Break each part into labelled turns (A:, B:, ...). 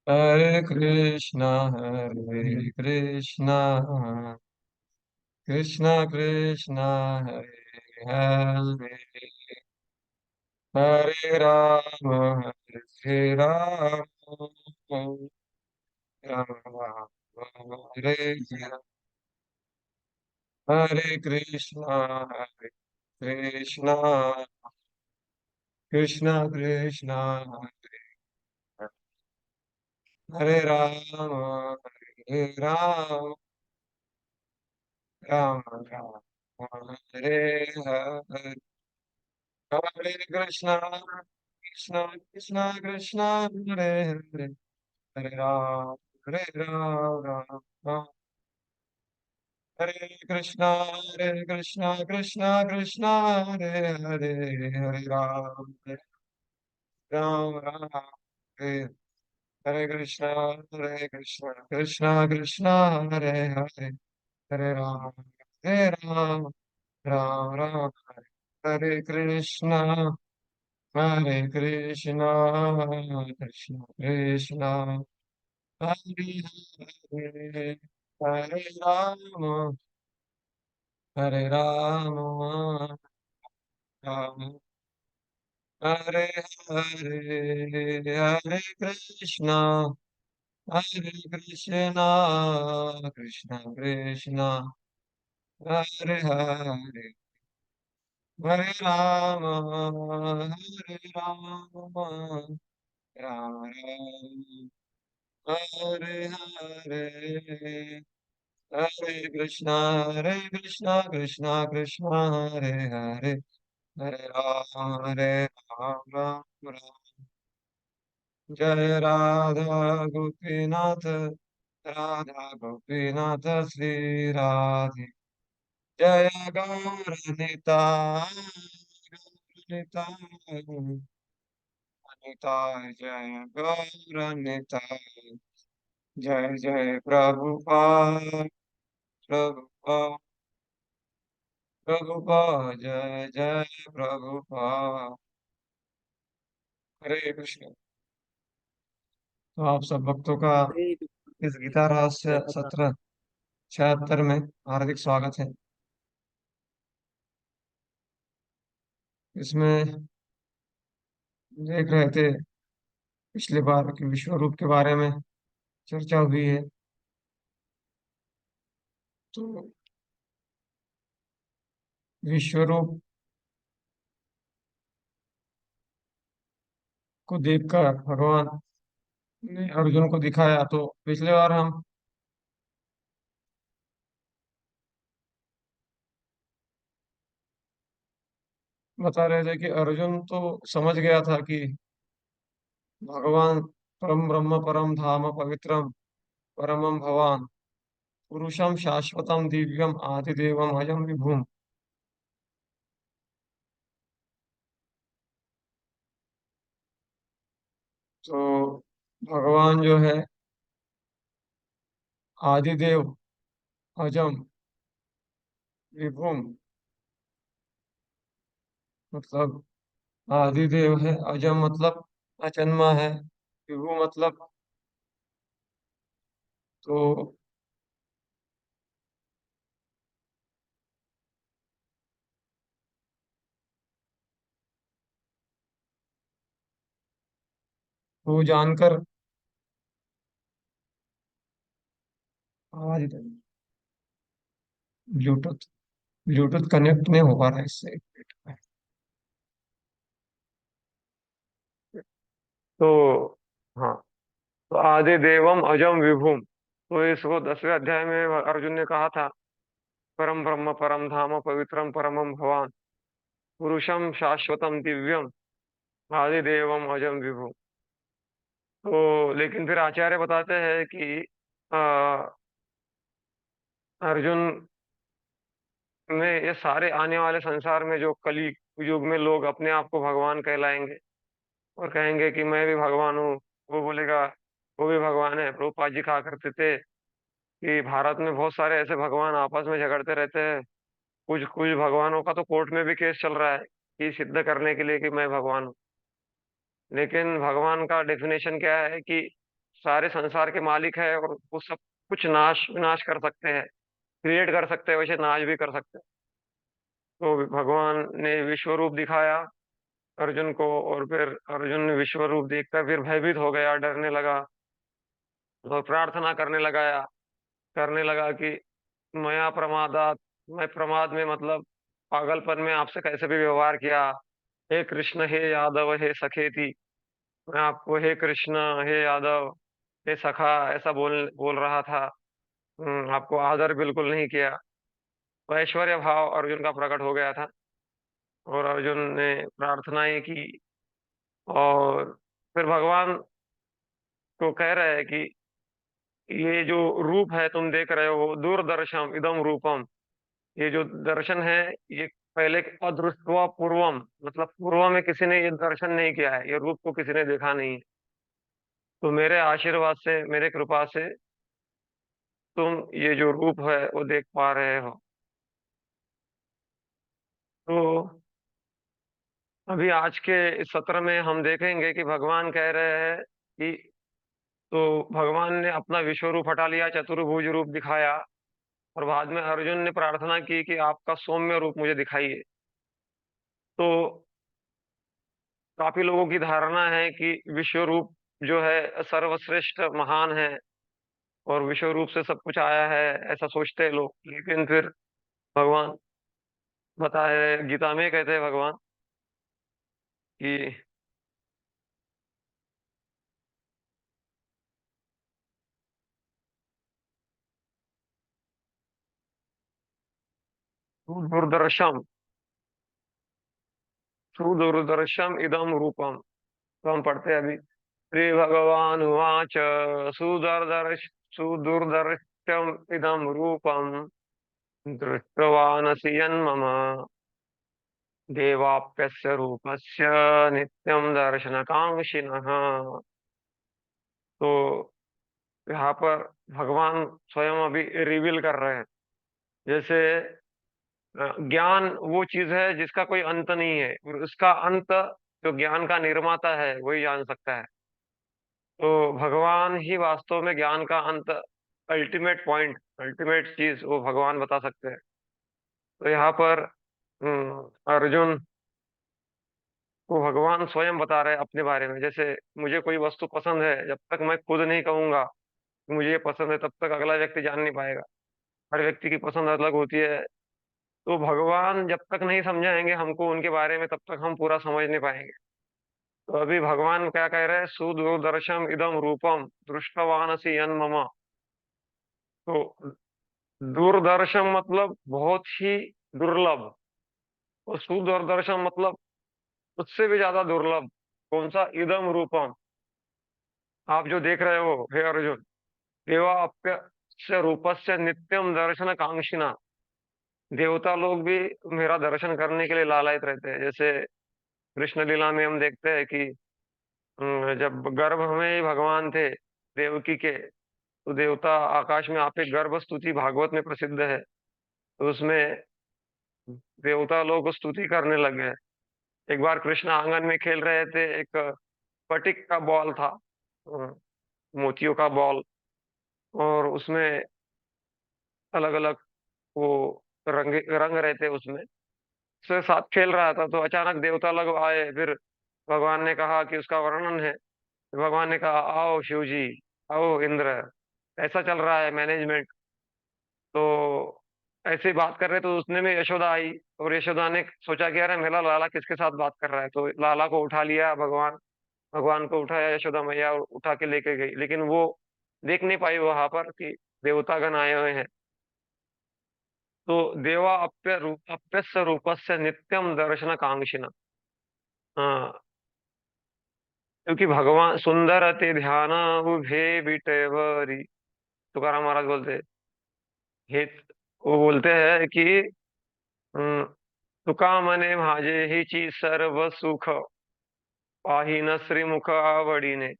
A: हरे कृष्णा कृष्णा कृष्णा हरे हरे हरे राम राम राम हरे हरे हरे कृष्णा कृष्णा कृष्णा हरे हरे राम राम राम हरे हरे हरे कृष्णा कृष्णा कृष्णा हरे हरे हरे राम राम राम हरे कृष्णा कृष्णा कृष्णा हरे हरे हरे राम राम हरे हरे कृष्णा कृष्णा कृष्णा हरे हरे हरे राम राम राम हरे कृष्णा कृष्णा कृष्णा हरे हरे हरे राम राम हरे हरे हरे कृष्णा कृष्णा कृष्णा हरे हरे हरे राम राम राम हरे हरे हरे कृष्णा कृष्णा कृष्णा हरे हरे हरे राम राम राम जय राधा गोपीनाथ श्री राधे जय गौर निताय निताय निताय जय गौर निताय जय जय प्रभुपाद प्रभुपाद प्रभुपाद जय जय प्रभुपाद हरे कृष्ण। तो आप सब भक्तों का
B: हरे
A: इस गीता रहस्य
B: कृष्ण।
A: सत्र 76 में हार्दिक स्वागत है। इसमें देख रहे थे पिछली बार के विश्व रूप के बारे में चर्चा हुई है। तो विश्व रूप को देखकर भगवान ने अर्जुन को दिखाया। तो पिछले बार हम बता रहे थे कि अर्जुन तो समझ गया था कि भगवान परम ब्रह्म परम धाम पवित्रम परमम भवान पुरुषम शाश्वतम दिव्यम आदिदेवम अजम विभुम। तो भगवान जो है आदिदेव अजम विभुम मतलब आदिदेव है, अजम मतलब अजन्मा है, विभु मतलब तो वो जानकर आवाज ब्लूटूथ ब्लूटूथ कनेक्ट नहीं हो पा रहा है इससे। तो हाँ, तो आदि देवम अजम विभुम। तो इसको 10वें अध्याय में अर्जुन ने कहा था परम ब्रह्म परम धाम पवित्रम परमम भवान पुरुषम शाश्वतम दिव्यम आदि देवम अजम विभुम। तो लेकिन फिर आचार्य बताते हैं कि अ, अर्जुन में ये सारे आने वाले संसार में जो कली युग में लोग अपने आप को भगवान कहलाएंगे और कहेंगे कि मैं भी भगवान हूँ, वो बोलेगा वो भी भगवान है। प्रभुपाद जी कहा करते थे कि भारत में बहुत सारे ऐसे भगवान आपस में झगड़ते रहते हैं। कुछ कुछ भगवानों का तो कोर्ट में भी केस चल रहा है कि सिद्ध करने के लिए कि मैं भगवान हूँ। लेकिन भगवान का डेफिनेशन क्या है कि सारे संसार के मालिक है और वो सब कुछ नाश विनाश कर सकते हैं, क्रिएट कर सकते हैं, वैसे नाश भी कर सकते हैं। तो भगवान ने विश्व रूप दिखाया अर्जुन को, और फिर अर्जुन ने विश्व रूप देखकर फिर भयभीत हो गया, डरने लगा और प्रार्थना करने लगा कि मया प्रमादात, मैं प्रमाद में मतलब पागलपन में आपसे कैसे भी व्यवहार किया। हे कृष्ण हे यादव हे सखेति, मैं आपको हे कृष्ण हे यादव हे सखा ऐसा बोल बोल रहा था। आपको आदर बिल्कुल नहीं किया। तो ऐश्वर्य भाव अर्जुन का प्रकट हो गया था और अर्जुन ने प्रार्थनाएं की। और फिर भगवान को कह रहे हैं कि ये जो रूप है तुम देख रहे हो, दूरदर्शम इदम रूपम, ये जो दर्शन है, ये पहले अदृष्टवा पूर्वम, मतलब पूर्व में किसी ने ये दर्शन नहीं किया है, ये रूप को किसी ने देखा नहीं है। तो मेरे आशीर्वाद से, मेरे कृपा से तुम ये जो रूप है वो देख पा रहे हो। तो अभी आज के इस सत्र में हम देखेंगे कि भगवान कह रहे हैं कि, तो भगवान ने अपना विश्व रूप हटा लिया, चतुर्भुज रूप दिखाया, और बाद में अर्जुन ने प्रार्थना की कि आपका सौम्य रूप मुझे दिखाइए। तो काफी लोगों की धारणा है कि विश्व रूप जो है सर्वश्रेष्ठ महान है और विश्व रूप से सब कुछ आया है, ऐसा सोचते हैं लोग। लेकिन फिर भगवान बताए, गीता में कहते हैं भगवान कि सुदुर्दर्शम, सुदुर्दर्शम इदम रूपम। तो हम पढ़ते हैं अभी, श्री भगवान उवाच सुदुर्दर्श सुदुर्दर्शम इदम रूपम दृष्टवानसि यन्मम देवाप्यस्य रूपस्य नित्यं दर्शनकांक्षिणः। तो यहाँ पर भगवान स्वयं अभी रिवील कर रहे हैं। जैसे ज्ञान वो चीज है जिसका कोई अंत नहीं है, और उसका अंत जो ज्ञान का निर्माता है वही जान सकता है। तो भगवान ही वास्तव में ज्ञान का अंत, अल्टीमेट पॉइंट, अल्टीमेट चीज वो भगवान बता सकते हैं। तो यहाँ पर अर्जुन को भगवान स्वयं बता रहे हैं अपने बारे में। जैसे मुझे कोई वस्तु पसंद है, जब तक मैं खुद नहीं कहूंगा कि मुझे ये पसंद है, तब तक अगला व्यक्ति जान नहीं पाएगा। हर व्यक्ति की पसंद अलग होती है। तो भगवान जब तक नहीं समझाएंगे हमको उनके बारे में, तब तक हम पूरा समझ नहीं पाएंगे। तो अभी भगवान क्या कह रहे हैं, सुदूरदर्शम इदम रूपम दृष्टवानसि यन्मम। तो दूरदर्शन मतलब बहुत ही दुर्लभ, और सुदूरदर्शन मतलब उससे भी ज्यादा दुर्लभ। कौन सा, इदम रूपम, आप जो देख रहे हो हे अर्जुन, देवाप्य रूपस्य नित्यम दर्शन कांक्षिणा। देवता लोग भी मेरा दर्शन करने के लिए लालायित रहते हैं। जैसे कृष्ण लीला में हम देखते हैं कि जब गर्भ में ही भगवान थे देवकी के, तो देवता आकाश में, आप एक गर्भ स्तुति भागवत में प्रसिद्ध है, तो उसमें देवता लोग स्तुति करने लगे। एक बार कृष्ण आंगन में खेल रहे थे, एक स्फटिक का बॉल था, अ, मोतियों का बॉल, और उसमें अलग अलग वो रंग रंग रहते उसमें, उसके साथ खेल रहा था। तो अचानक देवता लोग आए, फिर भगवान ने कहा कि उसका वर्णन है। फिर भगवान ने कहा, आओ शिव जी, आओ इंद्र, ऐसा चल रहा है मैनेजमेंट। तो ऐसे ही बात कर रहे, तो उसने में यशोदा आई, और यशोदा ने सोचा कि अरे मेरा लाला किसके साथ बात कर रहा है, तो लाला को उठा लिया भगवान। भगवान को उठाया यशोदा मैया, और उठा के लेके गई। लेकिन वो देख नहीं पाई वहां पर कि देवतागण आए हुए हैं। तो देवा अप्यस्य रूपस्य नित्यम दर्शन कांक्षिणा। हाँ, क्योंकि भगवान सुंदर अति ध्यान उभे बिटेवरी, तुकाराम महाराज बोलते हैं। हे, वो बोलते हैं कि अम, तुका मने भाजे ही ची सर्व सुख, पाही न श्रीमुख आवड़ी ने।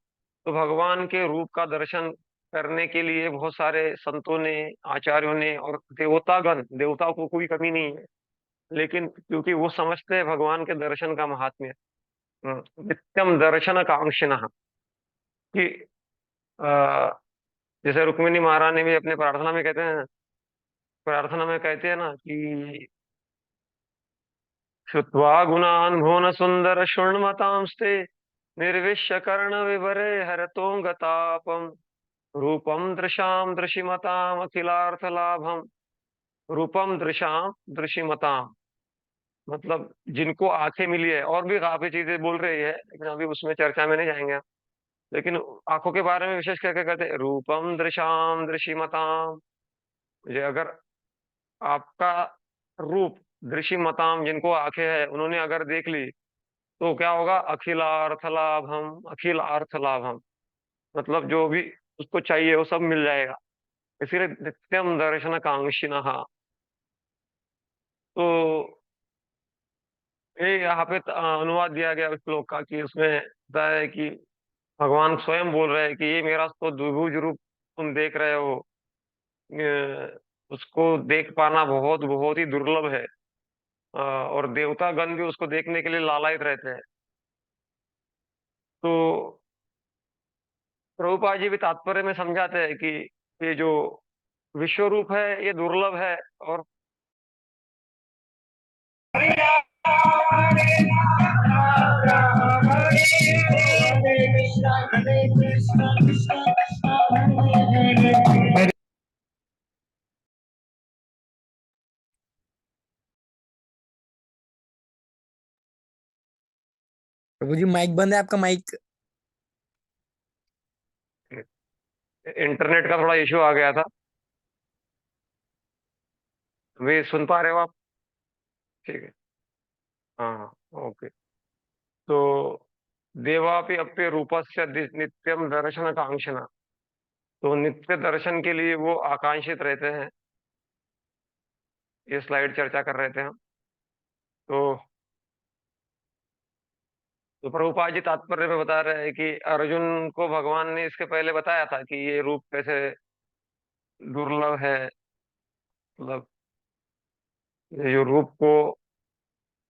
A: तो भगवान के रूप का दर्शन करने के लिए बहुत सारे संतों ने, आचार्यों ने, और देवतागण, देवताओं को कोई कमी नहीं है। लेकिन क्योंकि वो समझते हैं भगवान के दर्शन का महात्म्य, नित्यम दर्शन कांक्षिणः, कि जैसे रुक्मिणी महारानी भी अपने प्रार्थना में कहते हैं, प्रार्थना में कहते हैं ना कि श्रुत्वा गुणान् भुवन सुंदर शृण्मतांस्ते निर्विश्य कर्ण विवरे हरतोंगतापम रूपम दृशाम दृशिमताम अखिलार्थ लाभम। रूपम दृशाम दृशिमताम मतलब जिनको आंखें मिली है, और भी काफी चीजें बोल रही है लेकिन अभी उसमें चर्चा में नहीं जाएंगे हम। लेकिन आंखों के बारे में विशेष करके कहते हैं रूपम दृशाम दृशिमताम। ये अगर आपका रूप दृशिमताम, जिनको आंखें हैं उन्होंने अगर देख ली तो क्या होगा, अखिलार्थ लाभम, अखिल अर्थ लाभम, मतलब जो भी उसको चाहिए वो सब मिल जाएगा। इसीलिए नित्यम दर्शन कांक्षिणः। तो ये यहाँ पे अनुवाद दिया गया उस श्लोक का, कि उसमें बताया है कि भगवान स्वयं बोल रहे हैं कि ये मेरा तो द्विभुज रूप तुम देख रहे हो, उसको देख पाना बहुत बहुत ही दुर्लभ है। और देवता गण भी उसको देखने के लिए लालायित रहते हैं। तो प्रभुपाद जी भी तात्पर्य में समझाते हैं कि ये जो विश्व रूप है ये दुर्लभ है। और
B: प्रभु जी माइक बंद है आपका माइक।
A: इंटरनेट का थोड़ा इश्यू आ गया था। वे सुन पा रहे हो आप? ठीक है। हाँ हाँ, ओके। तो देवापि अप्य रूपस्य नित्यम दर्शन कांक्षणा, तो नित्य दर्शन के लिए वो आकांक्षित रहते हैं। ये स्लाइड चर्चा कर रहे थे हम। तो प्रभुपाद जी तात्पर्य में बता रहे हैं कि अर्जुन को भगवान ने इसके पहले बताया था कि ये रूप कैसे दुर्लभ है। मतलब ये जो रूप को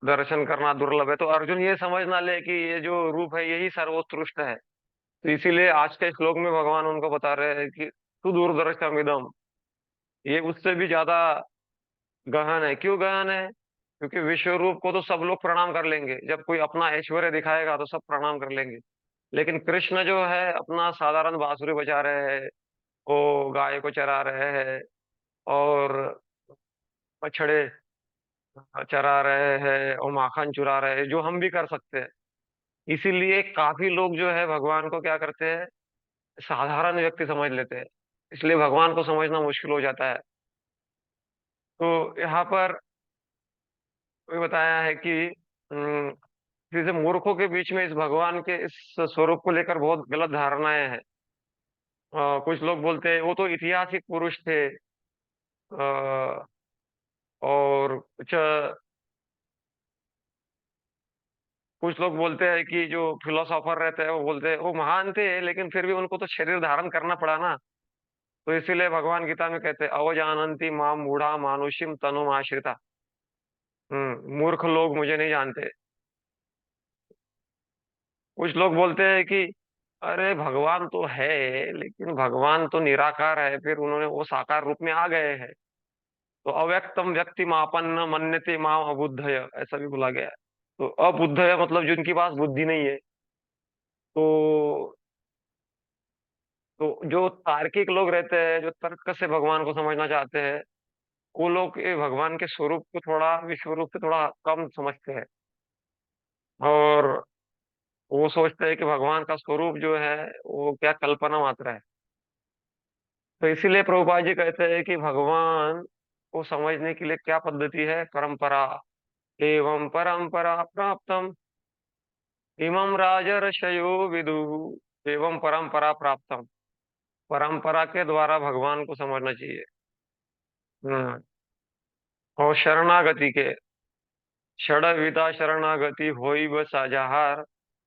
A: दर्शन करना दुर्लभ है, तो अर्जुन ये समझ ना ले कि ये जो रूप है यही सर्वोत्कृष्ट है। तो इसीलिए आज के श्लोक में भगवान उनको बता रहे हैं कि सुदूरदर्शमिदम, ये उससे भी ज्यादा गहन है। क्यों गहन है? क्योंकि विश्व रूप को तो सब लोग प्रणाम कर लेंगे, जब कोई अपना ऐश्वर्य दिखाएगा तो सब प्रणाम कर लेंगे। लेकिन कृष्ण जो है अपना साधारण बांसुरी बजा रहे हैं, वो गाय को चरा रहे हैं और बछड़े चरा रहे हैं और माखन चुरा रहे हैं, जो हम भी कर सकते हैं। इसीलिए काफी लोग जो है भगवान को क्या करते हैं, साधारण व्यक्ति समझ लेते हैं। इसलिए भगवान को समझना मुश्किल हो जाता है। तो यहाँ पर ये बताया है कि जैसे मूर्खों के बीच में इस भगवान के इस स्वरूप को लेकर बहुत गलत धारणाएं हैं। कुछ लोग बोलते हैं वो तो ऐतिहासिक पुरुष थे। अ, और कुछ लोग बोलते हैं कि जो फिलोसोफर रहते हैं वो बोलते हैं वो महान थे, लेकिन फिर भी उनको तो शरीर धारण करना पड़ा ना। तो इसीलिए भगवान गीता में कहते हैं अवजानन्ति माम मूढ़ा मानुषिम तनुम आश्रिता। मूर्ख लोग मुझे नहीं जानते। कुछ लोग बोलते हैं कि अरे भगवान तो है, लेकिन भगवान तो निराकार है, फिर उन्होंने वो साकार रूप में आ गए हैं। तो अव्यक्तम व्यक्ति मापन्न मन्यते माम अबुद्धय, ऐसा भी बोला गया है। तो अबुद्धय मतलब जिनके पास बुद्धि नहीं है। तो जो तार्किक लोग रहते हैं, जो तर्क से भगवान को समझना चाहते हैं, वो लोग ये भगवान के स्वरूप को थोड़ा विश्व रूप से थोड़ा कम समझते हैं। और वो सोचते हैं कि भगवान का स्वरूप जो है वो क्या कल्पना मात्र है। तो इसीलिए प्रभुपाद जी कहते हैं कि भगवान को समझने के लिए क्या पद्धति है, परंपरा। एवं परंपरा प्राप्तम इमं राजर्षयो विदु, एवं परंपरा प्राप्तम, परंपरा के द्वारा भगवान को समझना चाहिए। हम्म और शरणागति के, षडविदा शरणागति होई व साजाहार,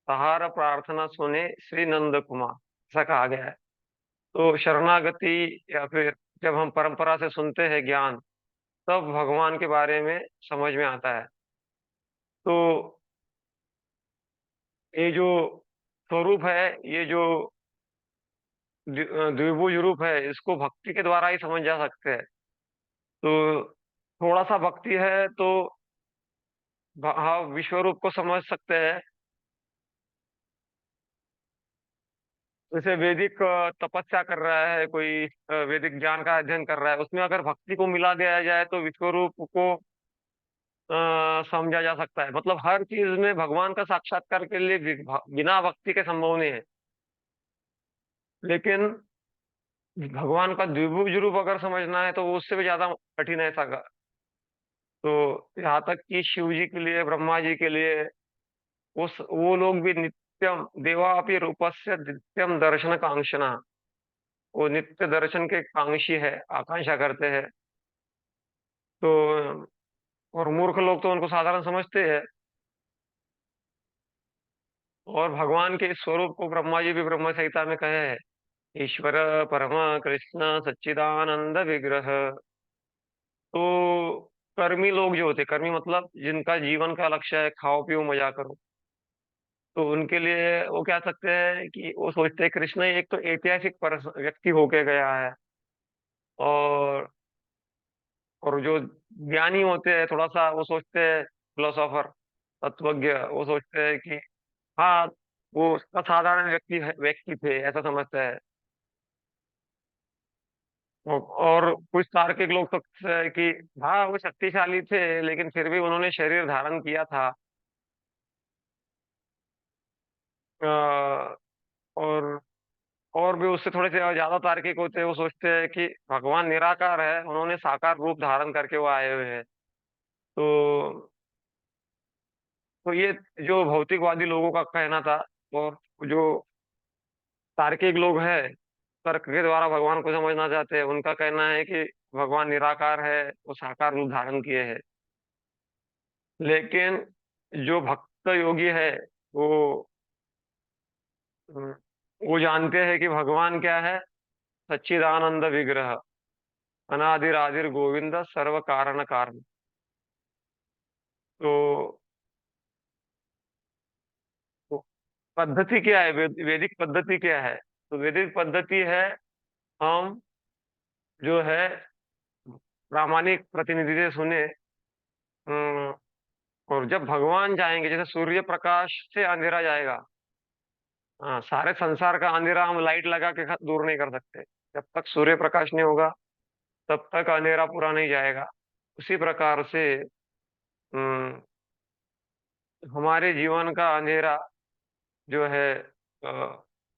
A: सहार प्रार्थना सुने श्री नंद कुमार, ऐसा कहा गया है। तो शरणागति, या फिर जब हम परंपरा से सुनते हैं ज्ञान, तब भगवान के बारे में समझ में आता है। तो ये जो स्वरूप है, ये जो द्विभुज रूप है, इसको भक्ति के द्वारा ही समझ जा सकते हैं। तो थोड़ा सा भक्ति है तो हाँ, विश्व रूप को समझ सकते हैं। जैसे वैदिक तपस्या कर रहा है कोई, वैदिक ज्ञान का अध्ययन कर रहा है, उसमें अगर भक्ति को मिला दिया जाए तो विश्व रूप को समझा जा सकता है। मतलब हर चीज में भगवान का साक्षात्कार के लिए बिना भक्ति के संभव नहीं है। लेकिन भगवान का द्विभुज रूप अगर समझना है तो वो उससे भी ज्यादा कठिन है ऐसा तो यहाँ तक कि शिव जी के लिए, ब्रह्मा जी के लिए, वो लोग भी नित्यम देवापि रूपस्य नित्यम दर्शन कांक्षणा, वो नित्य दर्शन के कांक्षी है, आकांक्षा करते हैं। तो और मूर्ख लोग तो उनको साधारण समझते हैं। और भगवान के इस स्वरूप को ब्रह्मा जी भी ब्रह्म संहिता में कहे हैं, ईश्वर परम कृष्ण सच्चिदानंद विग्रह। तो कर्मी लोग जो होते, कर्मी मतलब जिनका जीवन का लक्ष्य है खाओ पियो मजा करो, तो उनके लिए वो क्या सकते हैं कि वो सोचते हैं कृष्ण एक तो ऐतिहासिक व्यक्ति होके गया है। और जो ज्ञानी होते हैं थोड़ा सा वो सोचते हैं, फिलोसोफर, तत्वज्ञ, वो सोचते हैं कि हाँ, वो असाधारण व्यक्ति थे ऐसा समझते हैं। और कुछ तार्किक लोग तो कहते हैं कि हाँ वो शक्तिशाली थे लेकिन फिर भी उन्होंने शरीर धारण किया था। अ, और और भी उससे थोड़े से ज्यादा तार्किक होते हैं, वो सोचते हैं कि भगवान निराकार है, उन्होंने साकार रूप धारण करके वो आए हुए हैं। तो ये जो भौतिकवादी लोगों का कहना था। और जो तार्किक लोग हैं, तर्क के द्वारा भगवान को समझना चाहते हैं, उनका कहना है कि भगवान निराकार है, वो साकार रूप धारण किए हैं। लेकिन जो भक्त योगी है, वो वो जानते हैं कि भगवान क्या है, सच्चिदानंद विग्रह, अनादिर आदिर गोविंद सर्व कारण कारण। तो, तो पद्धति क्या है, वैदिक पद्धति क्या है? तो वैदिक पद्धति है, हम जो है प्रामाणिक प्रतिनिधि से सुने। अम, और जब भगवान जाएंगे, जैसे सूर्य प्रकाश से अंधेरा जाएगा, हाँ, सारे संसार का अंधेरा हम लाइट लगा के दूर नहीं कर सकते। जब तक सूर्य प्रकाश नहीं होगा तब तक अंधेरा पूरा नहीं जाएगा। उसी प्रकार से अम, हमारे जीवन का अंधेरा जो है,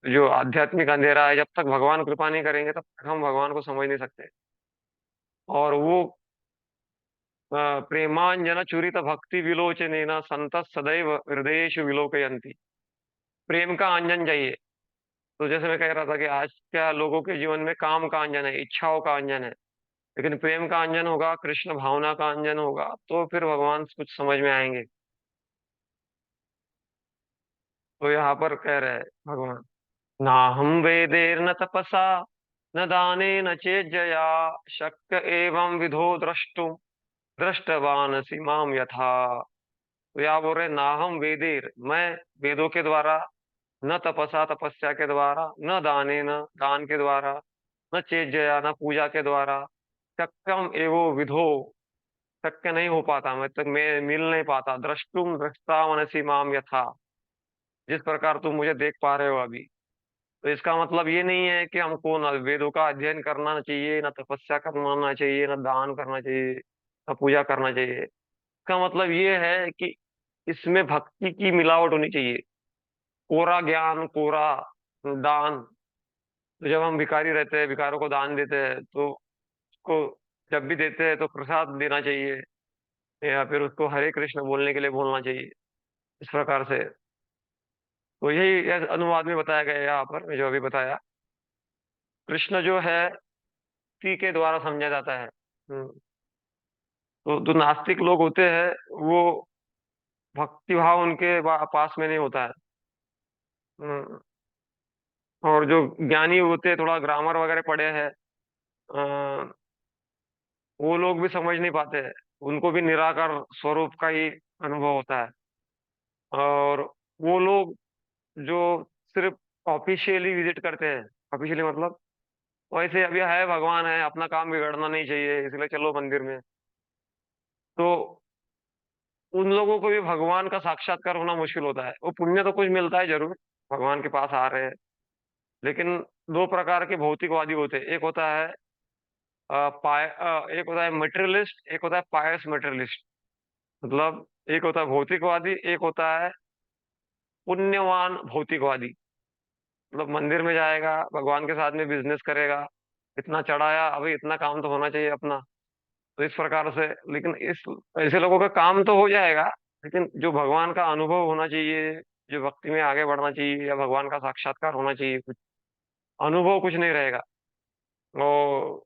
A: जो आध्यात्मिक अंधेरा है, जब तक भगवान कृपा नहीं करेंगे तब तक हम भगवान को समझ नहीं सकते। और वो प्रेमांजन चुरित भक्ति विलोचनेन संत सदैव हृदयेषु विलोकयन्ति। प्रेम का अंजन चाहिए। तो जैसे मैं कह रहा था कि आज क्या लोगों के जीवन में काम का अंजन है, इच्छाओं का अंजन है, लेकिन प्रेम का अंजन होगा, कृष्ण भावना का अंजन होगा, तो फिर भगवान कुछ समझ में आएंगे। तो यहाँ पर कह रहे हैं भगवान, ना हम वेदेर न तपसा न दाने न चेज्जया शक्य एवं विधो द्रष्टुम दृष्टवान सीमाम यथा। तो यहाँ बोल रहे, ना हम वेदेर, मैं वेदों के द्वारा, न तपसा तपस्या के द्वारा, न दाने न दान के द्वारा, न चेज्जया न पूजा के द्वारा, शक्यम एवो विधो, शक्य नहीं हो पाता, मैं तक मैं मिल नहीं पाता, द्रष्टुम दृष्टा मनसी माम यथा, जिस प्रकार तुम मुझे देख पा रहे हो अभी। तो इसका मतलब ये नहीं है कि हमको न वेदों का अध्ययन करना चाहिए, न तपस्या करना चाहिए, न दान करना चाहिए, न पूजा करना चाहिए। इसका मतलब ये है कि इसमें भक्ति की मिलावट होनी चाहिए। कोरा ज्ञान, कोरा दान, तो जब हम भिखारी रहते हैं, भिखारों को दान देते हैं, तो उसको जब भी देते हैं तो प्रसाद देना चाहिए, या फिर उसको हरे कृष्ण बोलने के लिए बोलना चाहिए, इस प्रकार से। तो यही यह अनुवाद में बताया गया है यहाँ पर, मैं जो अभी बताया। कृष्ण जो है भक्ति के द्वारा समझा जाता है। तो जो नास्तिक लोग होते हैं, वो भक्ति भाव उनके पास में नहीं होता है। हम्म, और जो ज्ञानी होते हैं, थोड़ा ग्रामर वगैरह पढ़े हैं, अ, वो लोग भी समझ नहीं पाते हैं। उनको भी निराकार स्वरूप का ही अनुभव होता है। और वो लोग जो सिर्फ ऑफिशियली विजिट करते हैं, ऑफिशियली मतलब वैसे अभी है, भगवान है, अपना काम बिगड़ना नहीं चाहिए इसलिए चलो मंदिर में, तो उन लोगों को भी भगवान का साक्षात्कार होना मुश्किल होता है। वो पुण्य तो कुछ मिलता है जरूर, भगवान के पास आ रहे हैं, लेकिन दो प्रकार के भौतिकवादी होते हैं। एक होता है एक होता है मटेरियलिस्ट, एक होता है पायस मटेरियलिस्ट। मतलब एक होता है भौतिकवादी, एक होता है पुण्यवान भौतिकवादी। मतलब मंदिर में जाएगा, भगवान के साथ में बिजनेस करेगा, इतना चढ़ाया, अभी इतना काम तो होना चाहिए अपना, तो इस प्रकार से। लेकिन इस ऐसे लोगों का काम तो हो जाएगा, लेकिन जो भगवान का अनुभव होना चाहिए, जो भक्ति में आगे बढ़ना चाहिए या भगवान का साक्षात्कार होना चाहिए, कुछ अनुभव कुछ नहीं रहेगा। और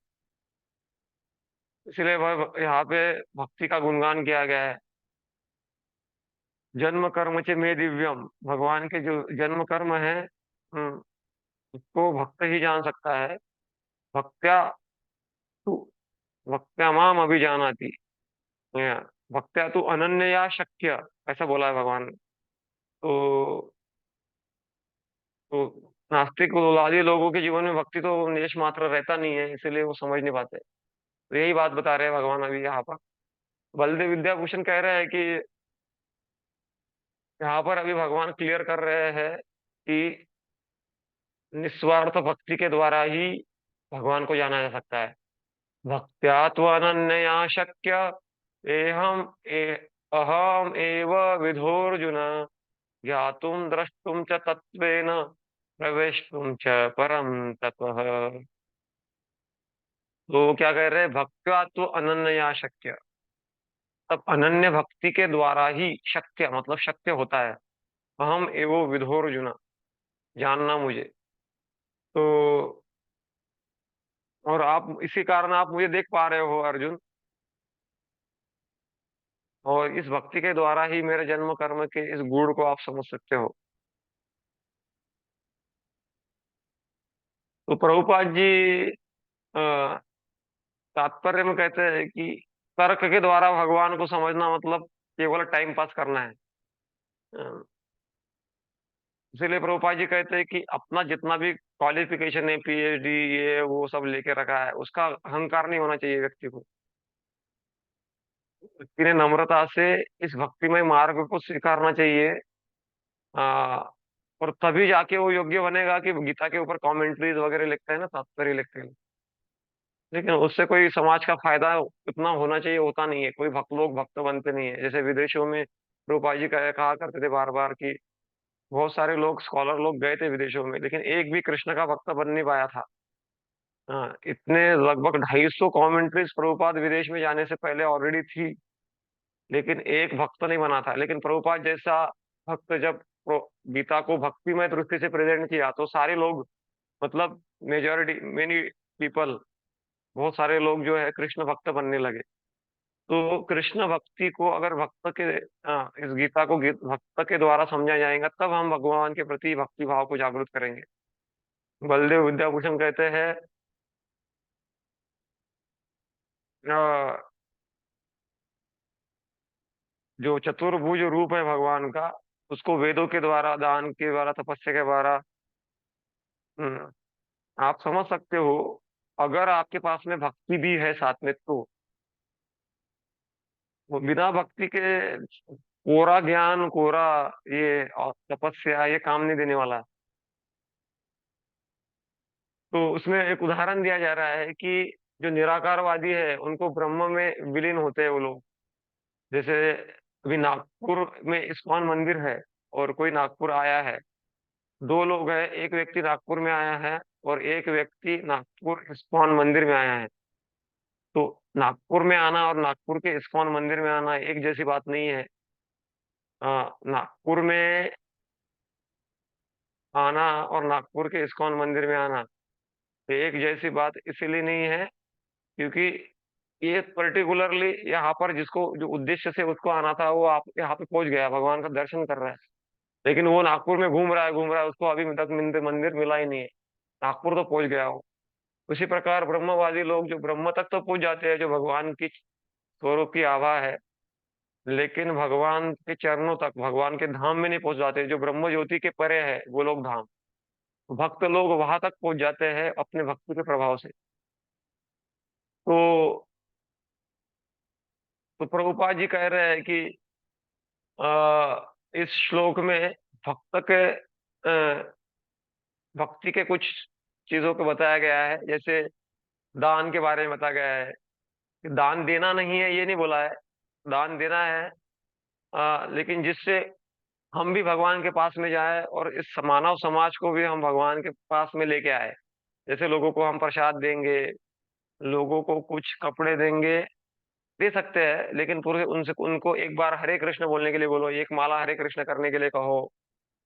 A: इसलिए वह यहाँ पे भक्ति का गुणगान किया गया है। जन्म कर्म च में दिव्यम, भगवान के जो जन्म कर्म है, उसको भक्त ही जान सकता है। भक्त्या तू भक्त्या माम अभिजानाति, या, भक्त्या तू अनन्या शक्य, ऐसा बोला है भगवान ने। तो तो नास्तिक आदि लोगों के जीवन में भक्ति तो लेश मात्र रहता नहीं है, इसीलिए वो समझ नहीं पाते। तो यही बात बता रहे हैं भगवान अभी यहाँ पर। बलदेव विद्याभूषण कह रहे हैं कि यहाँ पर अभी भगवान क्लियर कर रहे हैं कि निस्वार्थ भक्ति के द्वारा ही भगवान को जाना जा सकता है। भक्त्या तो अनन्या शक्य, एहम ए अहम एव विधोर्जुन, ज्ञातुम द्रष्टुम च तत्वेन, प्रवेष्टुम च परम तपः। तो वो क्या कह रहे हैं, भक्त्या तो अनन्या शक्य, तब अनन्य भक्ति के द्वारा ही शक्य, मतलब शक्य होता है। अहम एवो विधोर्जुन, जानना मुझे। तो और आप इसी कारण आप मुझे देख पा रहे हो अर्जुन, और इस भक्ति के द्वारा ही मेरे जन्म कर्म के इस गुण को आप समझ सकते हो। तो प्रभुपाद जी अ, तात्पर्य में कहते हैं कि तर्क के द्वारा भगवान को समझना मतलब केवल टाइम पास करना है। अ, इसीलिए प्रभुपाद जी कहते हैं कि अपना जितना भी क्वालिफिकेशन है, पीएचडी ये वो सब लेके रखा है, उसका अहंकार नहीं होना चाहिए व्यक्ति को। व्यक्ति ने नम्रता से इस भक्तिमय मार्ग को स्वीकारना चाहिए। आ, और तभी जाके वो योग्य बनेगा कि गीता के ऊपर कमेंट्रीज वगैरह लिखते हैं ना, तात्पर्य लिखते हैं। लेकिन उससे कोई समाज का फायदा उतना होना चाहिए, होता नहीं है। कोई भक्त लोग भक्त बनते नहीं है। जैसे विदेशों में रूपा जी कहा करते थे बार बार कि बहुत सारे लोग स्कॉलर लोग गए थे विदेशों में, लेकिन एक भी कृष्ण का भक्त बन नहीं पाया था। हाँ, इतने लगभग 250 कमेंट्रीज प्रभुपाद विदेश में जाने से पहले ऑलरेडी थी, लेकिन एक भक्त नहीं बना था। लेकिन प्रभुपाद जैसा भक्त जब गीता को भक्तिमय दृष्टि से प्रेजेंट किया, तो सारे लोग, मतलब मेजोरिटी मेनी पीपल, बहुत सारे लोग जो है कृष्ण भक्त बनने लगे। तो कृष्ण भक्ति को अगर इस गीता को भक्त के द्वारा समझा जाएगा, तब हम भगवान के प्रति भक्ति भाव को जागृत करेंगे। बलदेव विद्याभूषण कहते हैं अ, जो चतुर्भुज रूप है भगवान का, उसको वेदों के द्वारा, दान के द्वारा, तपस्या के द्वारा हम्म, आप समझ सकते हो। अगर आपके पास में भक्ति भी है साथ में, तो वो बिना भक्ति के कोरा ज्ञान, कोरा ये और तपस्या, ये काम नहीं देने वाला। तो उसमें एक उदाहरण दिया जा रहा है कि जो निराकारवादी है उनको ब्रह्म में विलीन होते हैं वो लोग। जैसे अभी नागपुर में इस्कॉन मंदिर है, और कोई नागपुर आया है, दो लोग हैं, एक व्यक्ति नागपुर में आया है और एक व्यक्ति नागपुर इस्कॉन मंदिर में आया है। तो नागपुर में आना और नागपुर के इस्कॉन मंदिर में आना एक जैसी बात नहीं है। नागपुर में आना और नागपुर के इस्कॉन मंदिर में आना तो एक जैसी बात इसीलिए नहीं है, क्योंकि ये पर्टिकुलरली यहाँ पर जिसको जो उद्देश्य से उसको आना था, वो आप यहाँ पे पहुंच गया, भगवान का दर्शन कर रहा है। लेकिन वो नागपुर में घूम रहा है, उसको अभी तक मंदिर मिला ही नहीं है। नागपुर तो पहुंच गया हो। उसी प्रकार ब्रह्मवादी लोग जो ब्रह्म तक तो पहुंच जाते हैं, जो भगवान की स्वरूप की आभा है, लेकिन भगवान के चरणों तक, भगवान के धाम में नहीं पहुंच जाते, जो ब्रह्म ज्योति के परे है गोलोक धाम। भक्त लोग वहां तक पहुंच जाते हैं अपने भक्ति के प्रभाव से। तो प्रभुपाद जी कह रहे हैं कि इस श्लोक में भक्त के भक्ति के कुछ चीजों को बताया गया है। जैसे दान के बारे में बताया गया है कि दान देना नहीं है, ये नहीं बोला है, दान देना है, लेकिन जिससे हम भी भगवान के पास में जाए और इस मानव समाज को भी हम भगवान के पास में लेके आए। जैसे लोगों को हम प्रसाद देंगे, लोगों को कुछ कपड़े देंगे, दे सकते हैं, लेकिन पूरे उनसे उनको एक बार हरे कृष्ण बोलने के लिए बोलो, एक माला हरे कृष्ण करने के लिए कहो,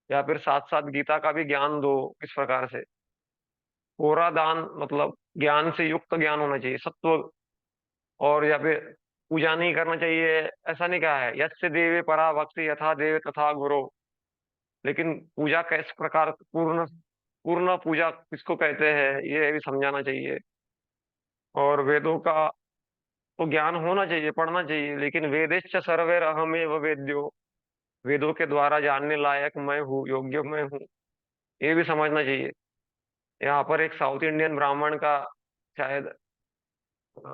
A: या फिर साथ साथ गीता का भी ज्ञान दो। इस प्रकार से पूरा दान मतलब ज्ञान से युक्त ज्ञान होना चाहिए, सत्व। और या फिर पूजा नहीं करना चाहिए, ऐसा नहीं कहा है, यस्य देवे परा भक्ति यथा देव तथा गुरु। लेकिन पूजा किस प्रकार, पूर्ण पूर्ण पूजा किसको कहते हैं, ये भी समझाना चाहिए। और वेदों का तो ज्ञान होना चाहिए, पढ़ना चाहिए, लेकिन वेदेश्च सर्वैर अहमेव वेद्यो, वेदों के द्वारा जानने लायक मैं हूँ, योग्य मैं हूँ, ये भी समझना चाहिए। यहाँ पर एक साउथ इंडियन ब्राह्मण का शायद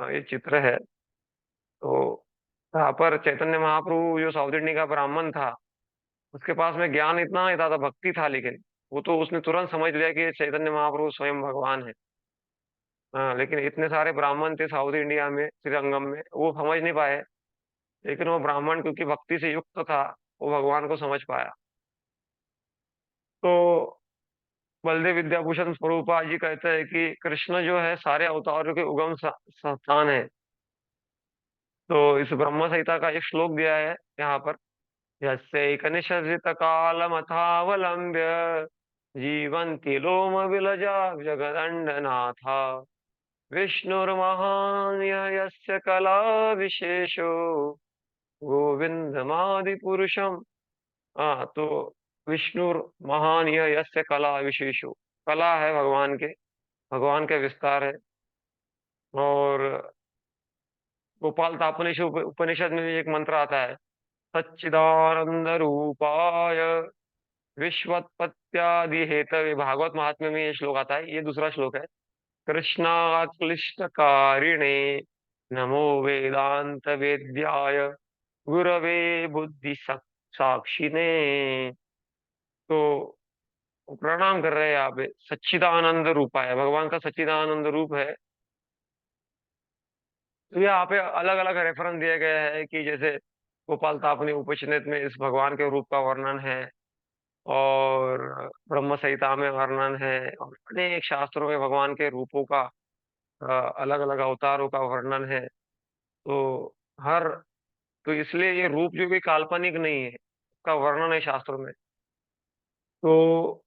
A: ये चित्र है। तो यहाँ पर चैतन्य महाप्रभु जो साउथ इंडिया का ब्राह्मण था, उसके पास में ज्ञान इतना नहीं था, भक्ति था, लेकिन वो तो उसने तुरंत समझ लिया कि ये चैतन्य महाप्रभु स्वयं भगवान है। हाँ, लेकिन इतने सारे ब्राह्मण थे साउथ इंडिया में, श्रीरंगम में, वो समझ नहीं पाए। लेकिन वो ब्राह्मण क्योंकि भक्ति से युक्त था, वो भगवान को समझ पाया। तो बलदेव विद्याभूषण स्वरूपा जी कहते हैं कि कृष्ण जो है सारे अवतारों के उगम स्थान है। तो इस ब्रह्म संहिता का एक श्लोक दिया है यहाँ पर, यस्यैकनिषजित कालमथावलम्ब्य जीवन्ति लोम विलजा जगदण्डनाथा विष्णुर्महान् यस्य कला विशेषो गोविंदमादि पुरुषम। हाँ, तो विष्णु महान यह यस्य कला विशेषो, कला है भगवान के विस्तार है। और गोपाल तापनिषद उपनिषद में भी एक मंत्र आता है, सच्चिदानंद रूपाय विश्वोत्पत्त्यादि हेतवे। भागवत महात्म्य में ये श्लोक आता है, ये दूसरा श्लोक है। कृष्णाक्लिष्टकारिणे नमो वेदांत वेद्याय गुरवे बुद्धि साक्षिणे। तो प्रणाम कर रहे हैं यहाँ पे, सच्चिदानंद रूपा है, भगवान का सच्चिदानंद रूप है। तो यहाँ पे अलग अलग रेफरेंस दिए गए हैं कि जैसे गोपाल तापनी उपनिषद में इस भगवान के रूप का वर्णन है, और ब्रह्म संहिता में वर्णन है, और अनेक शास्त्रों में भगवान के रूपों का, अलग अलग अवतारों का वर्णन है। तो हर तो इसलिए ये रूप जो भी काल्पनिक नहीं है, उसका वर्णन है शास्त्रों में। तो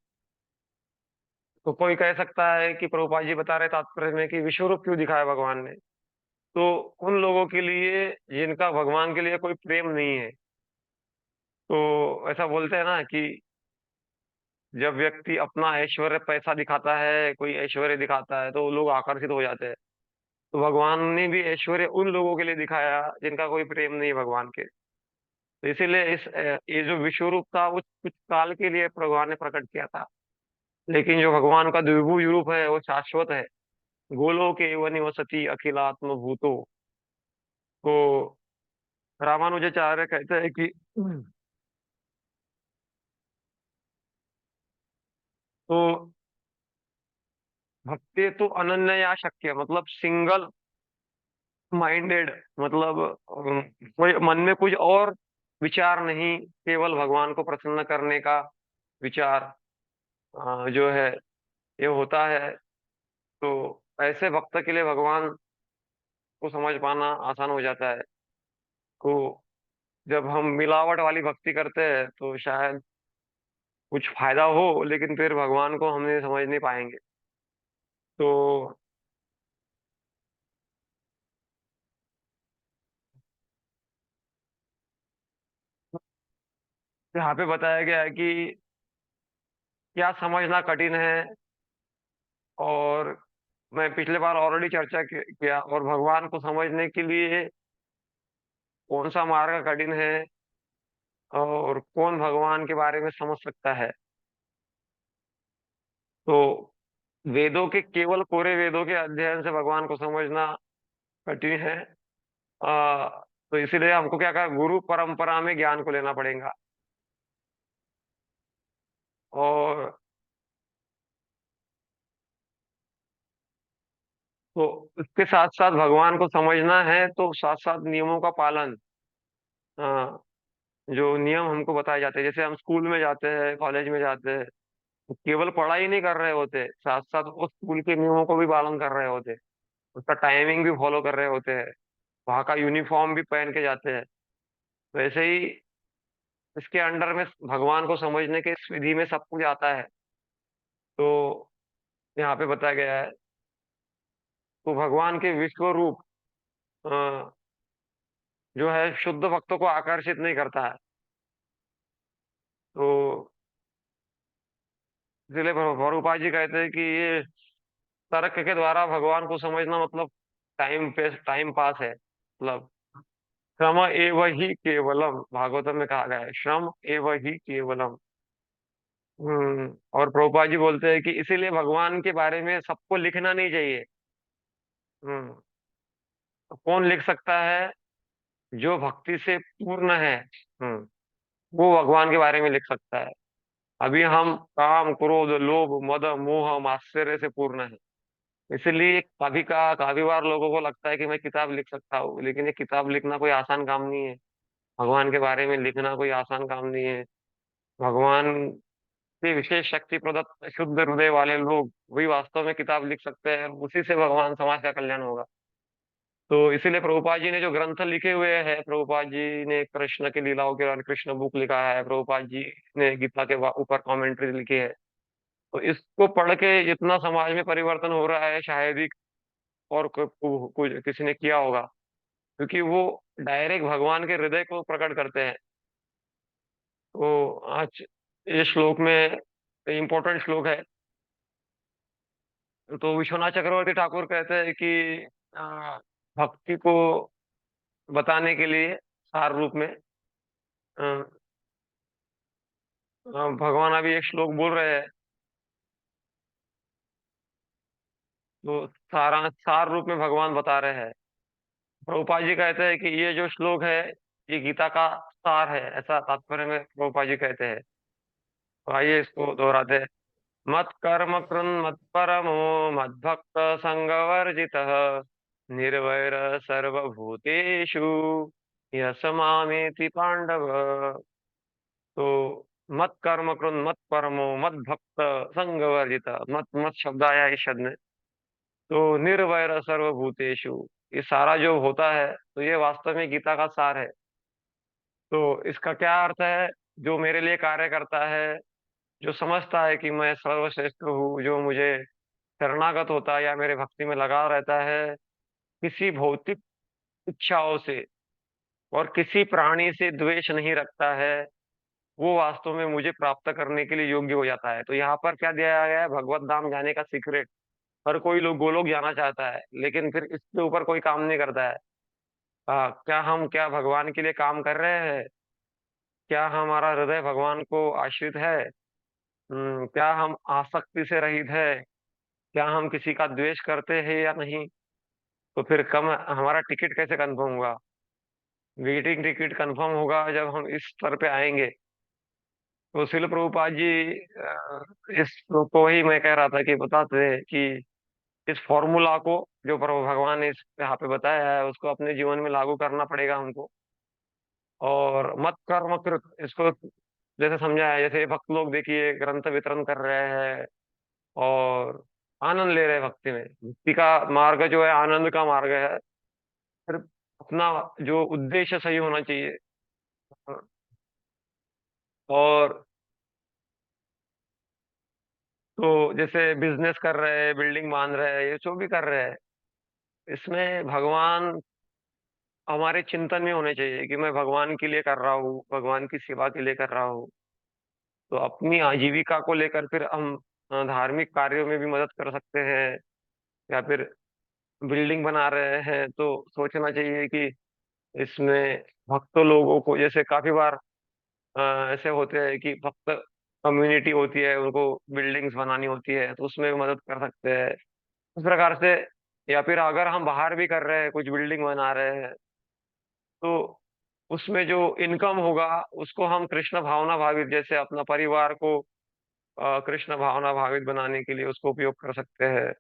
A: कोई कह सकता है कि प्रभुपाद जी बता रहे तात्पर्य में कि विश्व रूप क्यों दिखाया भगवान ने। तो उन लोगों के लिए जिनका भगवान के लिए कोई प्रेम नहीं है, तो ऐसा बोलते हैं ना कि जब व्यक्ति अपना ऐश्वर्य पैसा दिखाता है, कोई ऐश्वर्य दिखाता है, तो लोग आकर्षित हो जाते हैं। तो भगवान ने भी ऐश्वर्य उन लोगों के लिए दिखाया जिनका कोई प्रेम नहीं है भगवान के। तो इसीलिए ये जो विश्व रूप था वो कुछ काल के लिए भगवान ने प्रकट किया था। लेकिन जो भगवान का द्विभुज रूप है वो शाश्वत है। गोलोक एव निवसति अखिलात्म भूतो। तो रामानुजाचार्य कहते हैं कि तो भक्ति तो अनन्या शक्य, मतलब सिंगल माइंडेड, मतलब कोई मन में कुछ और विचार नहीं, केवल भगवान को प्रसन्न करने का विचार जो है ये होता है। तो ऐसे भक्त के लिए भगवान को समझ पाना आसान हो जाता है। तो जब हम मिलावट वाली भक्ति करते हैं तो शायद कुछ फायदा हो, लेकिन फिर भगवान को हमने समझ नहीं पाएंगे। तो यहाँ पे बताया गया है कि क्या समझना कठिन है। और मैं पिछले बार ऑलरेडी चर्चा किया, और भगवान को समझने के लिए कौन सा मार्ग कठिन है और कौन भगवान के बारे में समझ सकता है। तो वेदों के केवल कोरे वेदों के अध्ययन से भगवान को समझना कठिन है। तो इसीलिए हमको क्या कहा, गुरु परंपरा में ज्ञान को लेना पड़ेगा। और तो इसके साथ साथ भगवान को समझना है तो साथ साथ नियमों का पालन, अ, जो नियम हमको बताए जाते हैं, जैसे हम स्कूल में जाते हैं, कॉलेज में जाते हैं, तो केवल पढ़ाई नहीं कर रहे होते, साथ साथ उस स्कूल के नियमों को भी पालन कर रहे होते, उसका टाइमिंग भी फॉलो कर रहे होते हैं, वहाँ का यूनिफॉर्म भी पहन के जाते हैं। वैसे ही इसके अंडर में भगवान को समझने के इस विधि में सब कुछ आता है। तो यहाँ पे बताया गया है, तो भगवान के विश्व रूप अ, जो है शुद्ध भक्तों को आकर्षित नहीं करता है। तो इसलिए प्रभुपाद जी कहते हैं कि ये तर्क के द्वारा भगवान को समझना मतलब टाइम पास है, मतलब श्रम एव ही केवलम, भागवतम में कहा गया है, श्रम एव ही केवलम। और प्रभुपाद जी बोलते हैं कि इसीलिए भगवान के बारे में सबको लिखना नहीं चाहिए। हम्म तो कौन लिख सकता है? जो भक्ति से पूर्ण है, हम्म वो भगवान के बारे में लिख सकता है। अभी हम काम, क्रोध, लोभ, मद, मोह, मात्सर्य से पूर्ण है। इसलिए काफी बार लोगों को लगता है कि मैं किताब लिख सकता हूँ, लेकिन ये किताब लिखना कोई आसान काम नहीं है। भगवान के बारे में लिखना कोई आसान काम नहीं है। भगवान के विशेष शक्ति प्रदत्त शुद्ध हृदय वाले लोग वही वास्तव में किताब लिख सकते हैं, उसी से भगवान समाज का कल्याण होगा। तो इसीलिए प्रभुपाद जी ने जो ग्रंथ लिखे हुए हैं, प्रभुपाद जी ने कृष्ण की लीलाओं के बारे कृष्ण बुक लिखा है, प्रभुपाद जी ने गीता के ऊपर कमेंट्री लिखी है। तो इसको पढ़ के जितना समाज में परिवर्तन हो रहा है, शायद ही और कुछ किसी ने किया होगा, क्योंकि वो डायरेक्ट भगवान के हृदय को प्रकट करते हैं। तो आज ये श्लोक में इम्पोर्टेंट श्लोक है। तो विश्वनाथ चक्रवर्ती ठाकुर कहते हैं कि आ, भक्ति को बताने के लिए सार रूप में अ, भगवान अभी एक श्लोक बोल रहे हैं, तो सार रूप में भगवान बता रहे हैं। प्रभुपाद जी कहते हैं कि ये जो श्लोक है, ये गीता का सार है, ऐसा तात्पर्य में प्रभुपाद जी कहते हैं। तो आइए इसको दोहराते हैं। मत कर्म कृन मत परमो मद भक्त संग वर्जित, निर्वैर सर्वभूतेषु यस मामेति पांडव। तो मत कर्म कृन मत परमो मत भक्त संग वर्जित, मत मत शब्द आया इस शब्द में। तो निर्वैर सर्वभूतेषु, ये सारा जो होता है, तो ये वास्तव में गीता का सार है। तो इसका क्या अर्थ है? जो मेरे लिए कार्य करता है, जो समझता है कि मैं सर्वश्रेष्ठ हूँ, जो मुझे शरणागत होता है या मेरे भक्ति में लगा रहता है, किसी भौतिक इच्छाओं से और किसी प्राणी से द्वेष नहीं रखता है, वो वास्तव में मुझे प्राप्त करने के लिए योग्य हो जाता है। तो यहाँ पर क्या दिया गया है? भगवत धाम जाने का सीक्रेट। हर कोई लोग गोलोक जाना चाहता है, लेकिन फिर इसके ऊपर कोई काम नहीं करता है। क्या भगवान के लिए काम कर रहे हैं? क्या हमारा हृदय भगवान को आश्रित है? क्या हम आसक्ति से रहित है? क्या हम किसी का द्वेष करते हैं या नहीं? तो फिर कम हमारा टिकट कैसे कंफर्म होगा? वेटिंग टिकट कंफर्म होगा जब हम इस स्तर पे आएंगे। तो शिल प्रभुपाद जी इस को ही मैं कह रहा था कि बताते हैं कि इस फॉर्मूला को जो प्रभु भगवान ने इस यहाँ पे बताया है, उसको अपने जीवन में लागू करना पड़ेगा हमको। और मत कर्म कृत, इसको जैसे समझा है, जैसे भक्त लोग देखिए ग्रंथ वितरण कर रहे हैं और आनंद ले रहे हैं भक्ति में। भक्ति का मार्ग जो है आनंद का मार्ग है। सिर्फ अपना जो उद्देश्य सही होना चाहिए। और तो जैसे बिजनेस कर रहे हैं, बिल्डिंग बांध रहे हैं, ये जो भी कर रहे हैं, इसमें भगवान हमारे चिंतन में होने चाहिए कि मैं भगवान के लिए कर रहा हूँ, भगवान की सेवा के लिए कर रहा हूँ। तो अपनी आजीविका को लेकर फिर हम धार्मिक कार्यों में भी मदद कर सकते हैं, या फिर बिल्डिंग बना रहे हैं तो सोचना चाहिए कि इसमें भक्त लोगों को, जैसे काफी बार ऐसे होते हैं कि भक्त कम्युनिटी होती है, उनको बिल्डिंग्स बनानी होती है, तो उसमें भी मदद कर सकते हैं इस प्रकार से। या फिर अगर हम बाहर भी कर रहे हैं, कुछ बिल्डिंग बना रहे हैं, तो उसमें जो इनकम होगा उसको हम कृष्ण भावना भावित, जैसे अपना परिवार को कृष्ण भावना भावित बनाने के लिए उसको उपयोग कर सकते हैं,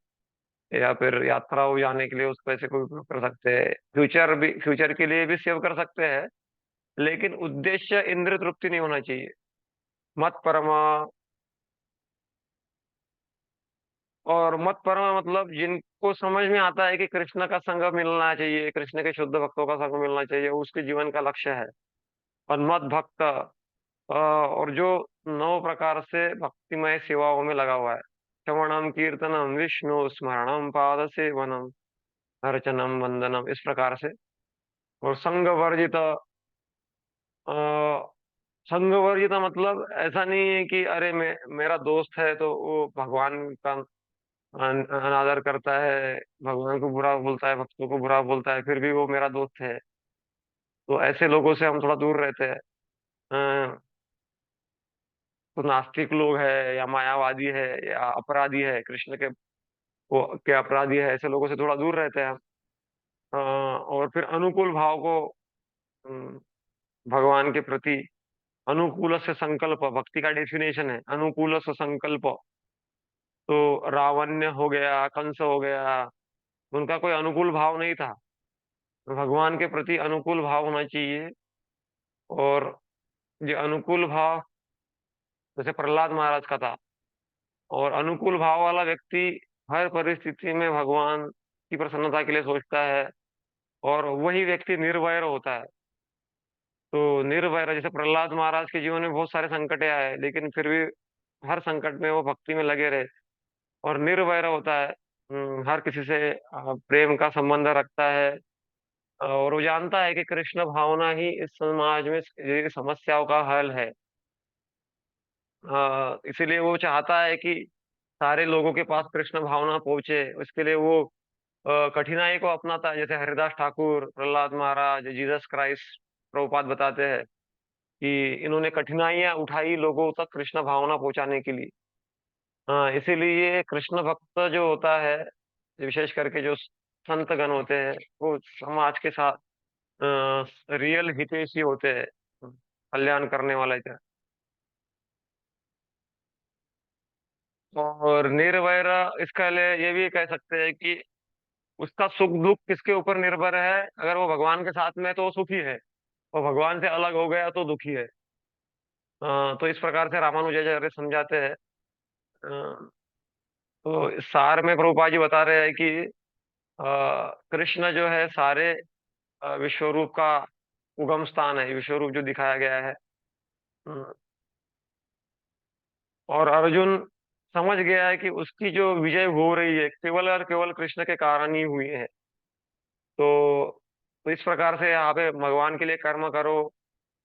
A: या फिर यात्राओं जाने के लिए उस पैसे को उपयोग कर सकते हैं, फ्यूचर के लिए भी सेव कर सकते हैं। लेकिन उद्देश्य इंद्र तृप्ति नहीं होना चाहिए। मत परमा, और मत परमा मतलब जिनको समझ में आता है कि कृष्ण का संग मिलना चाहिए, कृष्ण के शुद्ध भक्तों का संग मिलना चाहिए, वो उसके जीवन का लक्ष्य है। और मत भक्त, और जो 9 प्रकार से भक्तिमय सेवाओं में लगा हुआ है, श्रवणम कीर्तनम विष्णु स्मरणम पाद सेवनम अर्चनम वंदनम, इस प्रकार से। और संग वर्जित, संग वर्जित मतलब ऐसा नहीं है कि अरे मेरा दोस्त है तो वो भगवान का अनादर करता है, भगवान को बुरा बोलता है, भक्तों को बुरा बोलता है, फिर भी वो मेरा दोस्त है। तो ऐसे लोगों से हम थोड़ा दूर रहते हैं। अ, तो नास्तिक लोग है, या मायावादी है, या अपराधी है, कृष्ण के वो के अपराधी है, ऐसे लोगों से थोड़ा दूर रहते हैं हम। और फिर अनुकूल भाव को, अम, भगवान के प्रति अनुकूल से संकल्प, भक्ति का डेफिनेशन है अनुकूल से संकल्प। तो रावण्य हो गया, कंस हो गया, उनका कोई अनुकूल भाव नहीं था। भगवान के प्रति अनुकूल भाव होना चाहिए। और ये अनुकूल भाव जैसे प्रहलाद महाराज का था। और अनुकूल भाव वाला व्यक्ति हर परिस्थिति में भगवान की प्रसन्नता के लिए सोचता है, और वही व्यक्ति निर्वैर होता है। तो निर्वैर, जैसे प्रहलाद महाराज के जीवन में बहुत सारे संकट आए, लेकिन फिर भी हर संकट में वो भक्ति में लगे रहे। और निर्वैर होता है, हर किसी से प्रेम का संबंध रखता है। और वो जानता है कि कृष्ण भावना ही इस समाज में ये समस्याओं का हल है। इसीलिए वो चाहता है कि सारे लोगों के पास कृष्ण भावना पहुंचे। इसके लिए वो कठिनाई को अपनाता है, जैसे हरिदास ठाकुर, प्रहलाद महाराज, जीसस क्राइस्ट, प्रभुपाद बताते हैं कि इन्होंने कठिनाइयां उठाई लोगों तक कृष्ण भावना पहुंचाने के लिए। इसीलिए कृष्ण भक्त जो होता है, विशेष करके जो संत गण होते हैं, वो समाज के साथ रियल हितैषी होते हैं, कल्याण करने वाले थे। और निर्वैर, इसका लिए ये भी कह सकते हैं कि उसका सुख दुख किसके ऊपर निर्भर है। अगर वो भगवान के साथ में है तो वो सुखी है, और भगवान से अलग हो गया तो दुखी है। तो इस प्रकार से रामानुजाचार्य समझाते हैं। तो सार में प्रभुपाद जी बता रहे हैं कि कृष्ण जो है सारे विश्वरूप का उगम स्थान है, विश्वरूप जो दिखाया गया है। अ, और अर्जुन समझ गया है कि उसकी जो विजय हो रही है केवल और केवल कृष्ण के कारण ही हुई है। तो इस प्रकार से यहाँ पे भगवान के लिए कर्म करो,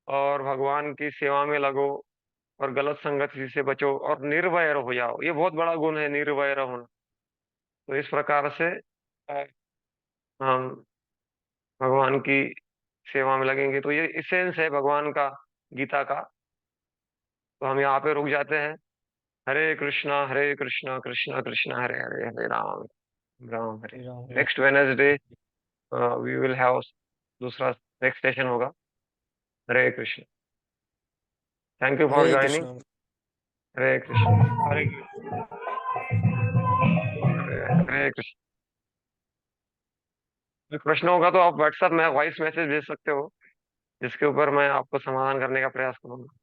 A: और भगवान की सेवा में लगो, और गलत संगति से बचो, और निर्वैर हो जाओ। ये बहुत बड़ा गुण है, निर्वैर होना। तो इस प्रकार से हम भगवान की सेवा में लगेंगे। तो ये इसेंस है भगवान का, गीता का। तो हम यहाँ पे रुक जाते हैं। Hare Krishna Krishna Krishna Hare Hare, Hare Ram Ram Hare. Next Wednesday we will have दूसरा, नेक्स्ट सेशन होगा। Hare Krishna. Thank you for
B: Hare
A: joining.
B: Krishna.
A: Hare Krishna.
C: Hare Krishna.
A: Hare Hare Krishna. कोई प्रश्न होगा तो आप व्हाट्सएप में वॉइस मैसेज भेज सकते हो, जिसके ऊपर मैं आपको समाधान करने का प्रयास करूंगा।